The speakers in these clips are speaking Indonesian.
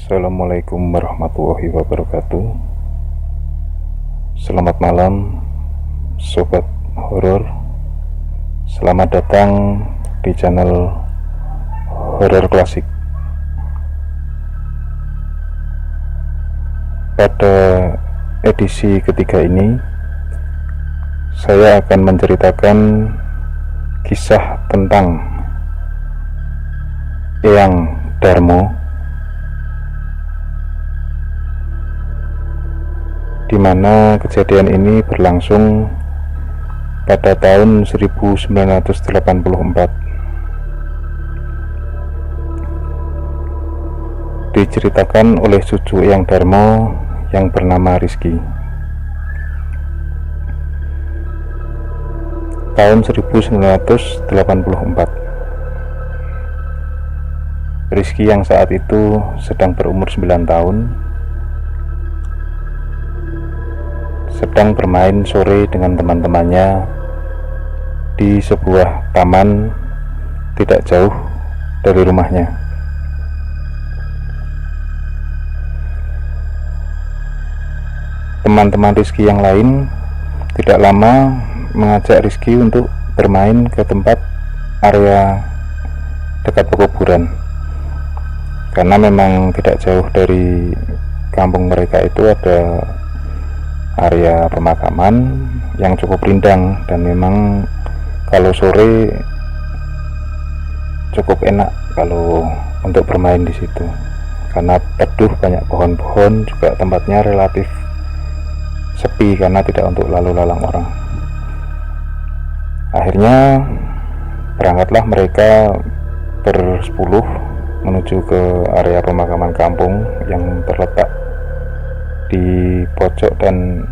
Assalamualaikum warahmatullahi wabarakatuh. Selamat malam sobat horor. Selamat datang di channel horor klasik. Pada edisi ketiga ini saya akan menceritakan kisah tentang Eyang Darmo, di mana kejadian ini berlangsung pada tahun 1984. Diceritakan oleh cucu Eyang Darmo yang bernama Rizky. Tahun 1984. Rizky yang saat itu sedang berumur 9 tahun sedang bermain sore dengan teman-temannya di sebuah taman tidak jauh dari rumahnya. Teman-teman Rizky yang lain tidak lama mengajak Rizky untuk bermain ke tempat area dekat pekuburan, karena memang tidak jauh dari kampung mereka itu ada area pemakaman yang cukup rindang, dan memang kalau sore cukup enak kalau untuk bermain di situ karena teduh, banyak pohon-pohon, juga tempatnya relatif sepi karena tidak untuk lalu lalang orang. Akhirnya berangkatlah mereka bersepuluh menuju ke area pemakaman kampung yang terletak di pojok dan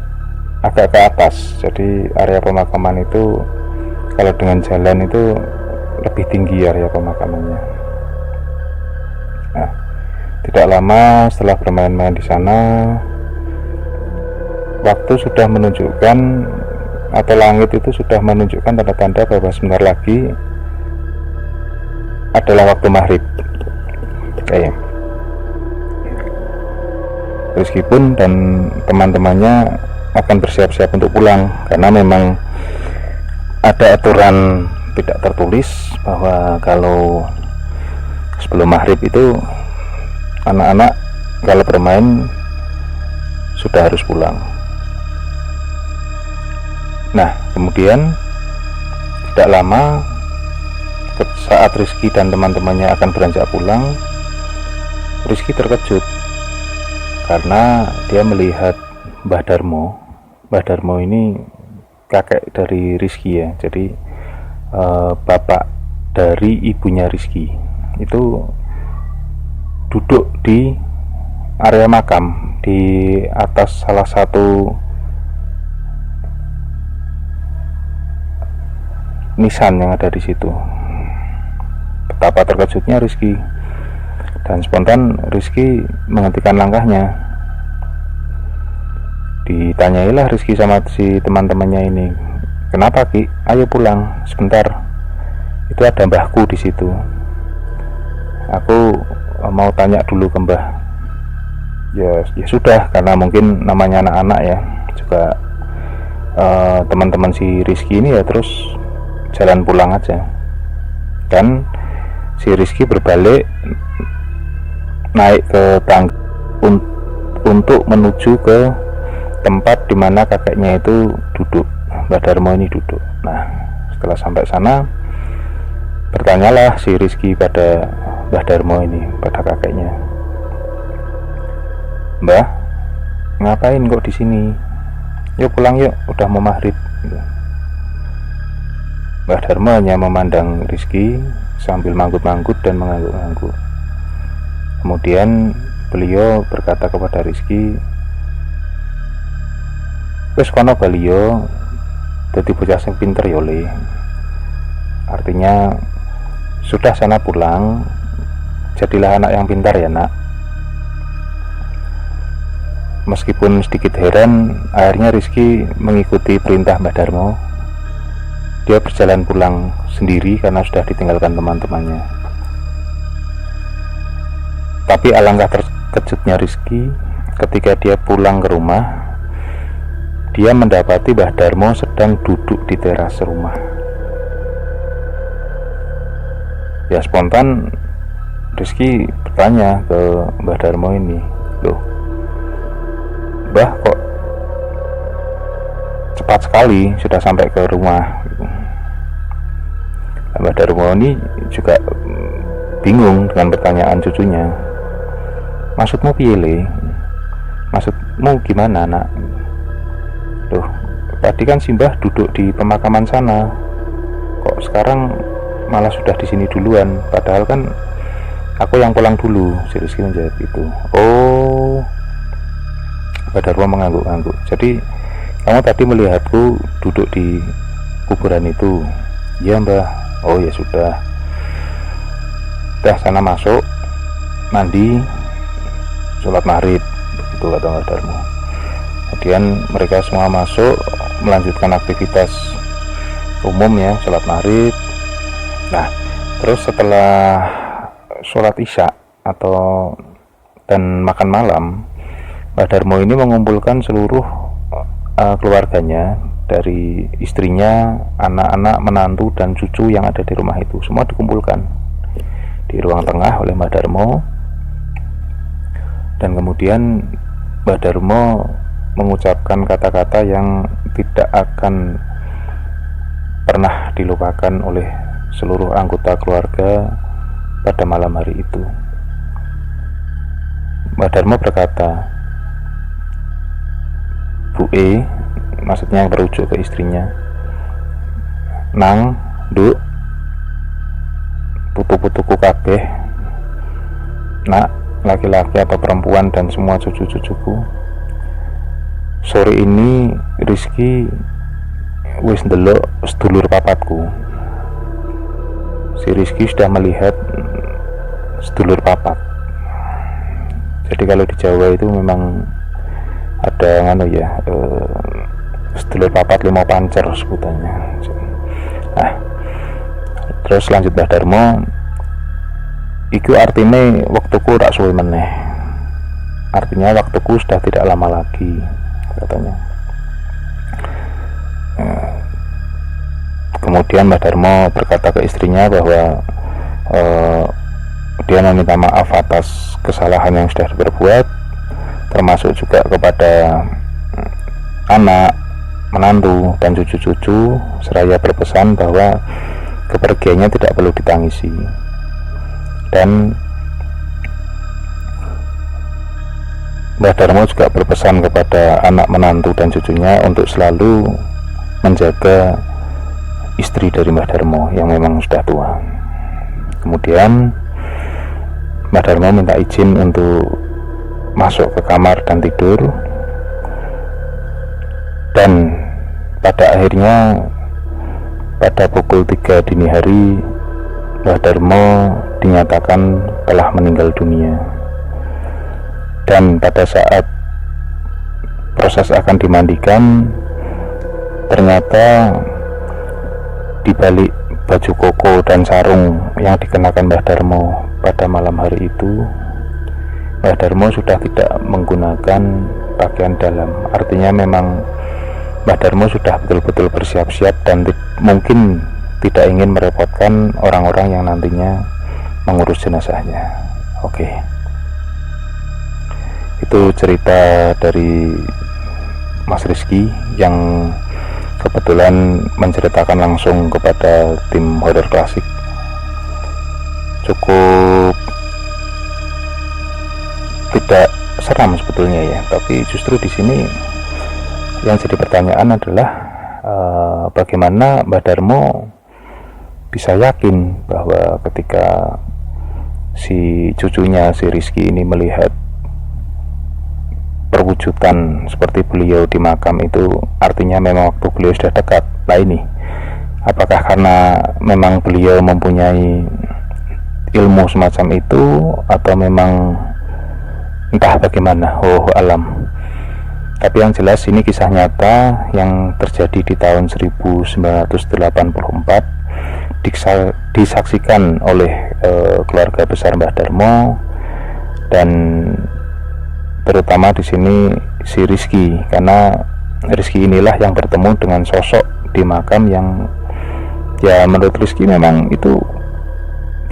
agak ke atas. Jadi area pemakaman itu kalau dengan jalan itu lebih tinggi area pemakamannya. Nah, tidak lama setelah bermain-main di sana, waktu sudah menunjukkan, atau langit itu sudah menunjukkan tanda-tanda bahwa sebentar lagi adalah waktu maghrib. Rizky pun dan teman-temannya akan bersiap-siap untuk pulang, karena memang ada aturan tidak tertulis bahwa kalau sebelum maghrib itu anak-anak kalau bermain sudah harus pulang. Nah, kemudian tidak lama saat Rizky dan teman-temannya akan beranjak pulang, Rizky terkejut karena dia melihat Mbah Darmo. Mbah Darmo ini kakek dari Rizky ya, jadi bapak dari ibunya Rizky itu duduk di area makam di atas salah satu nisan yang ada di situ. Betapa terkejutnya Rizky, dan spontan Rizky menghentikan langkahnya. Ditanyailah Rizky sama si teman-temannya ini, "Kenapa Ki? Ayo pulang sebentar. Itu ada mbahku di situ. Aku mau tanya dulu ke mbah." Ya sudah, karena mungkin namanya anak-anak ya, juga teman-teman si Rizky ini ya terus jalan pulang aja. Dan si Rizky berbalik naik ke tangga untuk menuju ke tempat dimana kakeknya itu duduk, Mbah Darmo ini duduk. Nah, setelah sampai sana bertanyalah si Rizky pada Mbah Darmo ini, pada kakeknya, "Mbah, ngapain kok di sini? Yuk pulang yuk, udah mau maghrib." Mbah Darmo hanya memandang Rizky sambil manggut-manggut dan mengangguk-angguk. Kemudian beliau berkata kepada Rizky, "Wes kono baliyo, dadi bocah sing pinter yo le." Artinya, sudah sana pulang, jadilah anak yang pintar ya nak. Meskipun sedikit heran, akhirnya Rizky mengikuti perintah Mbah Darmo. Dia berjalan pulang sendiri karena sudah ditinggalkan teman-temannya. Tapi alangkah terkejutnya Rizky ketika dia pulang ke rumah, dia mendapati Mbah Darmo sedang duduk di teras rumah. Ya spontan Rizky bertanya ke Mbah Darmo ini, loh Mbah kok cepat sekali sudah sampai ke rumah gitu. Mbah Darmo ini juga bingung dengan pertanyaan cucunya. Maksudmu piye? Maksudmu gimana nak? Loh, tadi kan Simbah duduk di pemakaman sana, kok sekarang malah sudah di sini duluan? Padahal kan aku yang pulang dulu. Si Rizky menjawab itu. Oh, Mbah Darmo mengangguk-angguk. Jadi kamu tadi melihatku duduk di kuburan itu? Iya Mbah. Oh ya sudah. Udah sana masuk, mandi, sholat maghrib, begitu kata Mbah Darmo. Kemudian mereka semua masuk melanjutkan aktivitas umum ya, sholat maghrib. Nah terus setelah sholat isya dan makan malam, Mbah Darmo ini mengumpulkan seluruh keluarganya, dari istrinya, anak-anak, menantu dan cucu yang ada di rumah itu. Semua dikumpulkan di ruang tengah oleh Mbah Darmo, dan kemudian Mbah Darmo mengucapkan kata-kata yang tidak akan pernah dilupakan oleh seluruh anggota keluarga pada malam hari itu. Mbah Darmo berkata, Bu E, maksudnya merujuk ke istrinya, Nang, Duk, putu-putuku kabeh, nak, laki-laki atau perempuan dan semua cucu-cucuku, sore ini Rizky wis ndelok sedulur papatku. Si Rizky sudah melihat sedulur papat. Jadi kalau di Jawa itu memang ada sedulur papat lima pancer sebutannya. Nah, terus lanjut Mbah Darmo, iku artinya waktuku rak suwe meneh, artinya waktuku sudah tidak lama lagi, katanya. Kemudian Mbah Darmo berkata ke istrinya bahwa dia meminta maaf atas kesalahan yang sudah diperbuat, termasuk juga kepada anak, menantu dan cucu-cucu, seraya berpesan bahwa kepergiannya tidak perlu ditangisi. Dan Mbah Darmo juga berpesan kepada anak, menantu dan cucunya untuk selalu menjaga istri dari Mbah Darmo yang memang sudah tua. Kemudian Mbah Darmo minta izin untuk masuk ke kamar dan tidur, dan pada akhirnya pada pukul 3 dini hari Mbah Darmo dinyatakan telah meninggal dunia. Dan pada saat proses akan dimandikan, ternyata di balik baju koko dan sarung yang dikenakan Mbah Darmo pada malam hari itu, Mbah Darmo sudah tidak menggunakan pakaian dalam. Artinya memang Mbah Darmo sudah betul-betul bersiap-siap dan mungkin tidak ingin merepotkan orang-orang yang nantinya mengurus jenazahnya. Oke, itu cerita dari Mas Rizky yang kebetulan menceritakan langsung kepada tim horor klasik. Cukup tidak seram sebetulnya ya, tapi justru di sini yang jadi pertanyaan adalah bagaimana Mbah Darmo bisa yakin bahwa ketika si cucunya, si Rizky ini melihat perwujudan seperti beliau di makam itu, artinya memang waktu beliau sudah dekat. Nah ini, apakah karena memang beliau mempunyai ilmu semacam itu, atau memang entah bagaimana, alam. Tapi yang jelas ini kisah nyata yang terjadi di tahun 1984, disaksikan oleh keluarga besar Mbah Darmo, dan terutama di sini si Rizky, karena Rizky inilah yang bertemu dengan sosok di makam yang ya menurut Rizky memang itu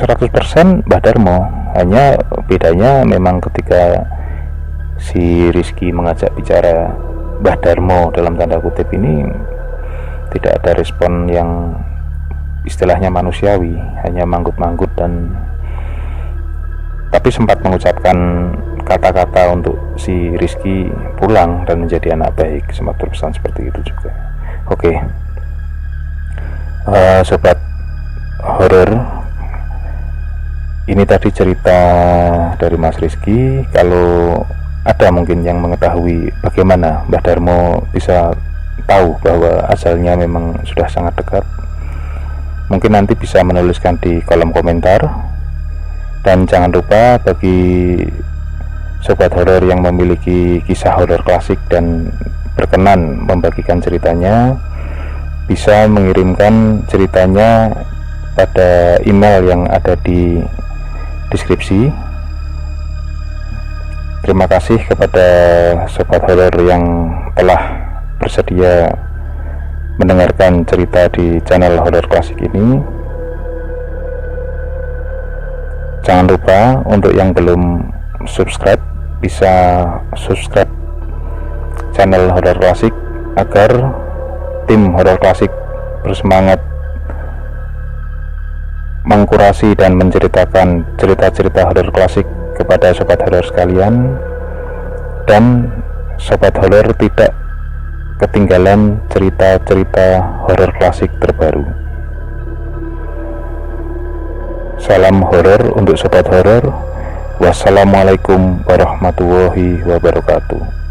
100% Mbah Darmo. Hanya bedanya memang ketika si Rizky mengajak bicara Mbah Darmo dalam tanda kutip ini tidak ada respon yang istilahnya manusiawi, hanya manggut-manggut, dan tapi sempat mengucapkan kata-kata untuk si Rizky pulang dan menjadi anak baik, sempat berpesan seperti itu juga. Oke, sobat horor, ini tadi cerita dari Mas Rizky. Kalau ada mungkin yang mengetahui bagaimana Mbah Darmo bisa tahu bahwa ajalnya memang sudah sangat dekat, mungkin nanti bisa menuliskan di kolom komentar. Dan jangan lupa bagi sobat horor yang memiliki kisah horor klasik dan berkenan membagikan ceritanya, bisa mengirimkan ceritanya pada email yang ada di deskripsi. Terima kasih kepada sobat horor yang telah bersedia mendengarkan cerita di channel horor klasik ini. Jangan lupa untuk yang belum subscribe bisa subscribe channel horor klasik agar tim horor klasik bersemangat mengkurasi dan menceritakan cerita-cerita horor klasik kepada sobat horor sekalian, dan sobat horor tidak ketinggalan cerita-cerita horor klasik terbaru. Salam horor untuk sobat horor. Wassalamualaikum warahmatullahi wabarakatuh.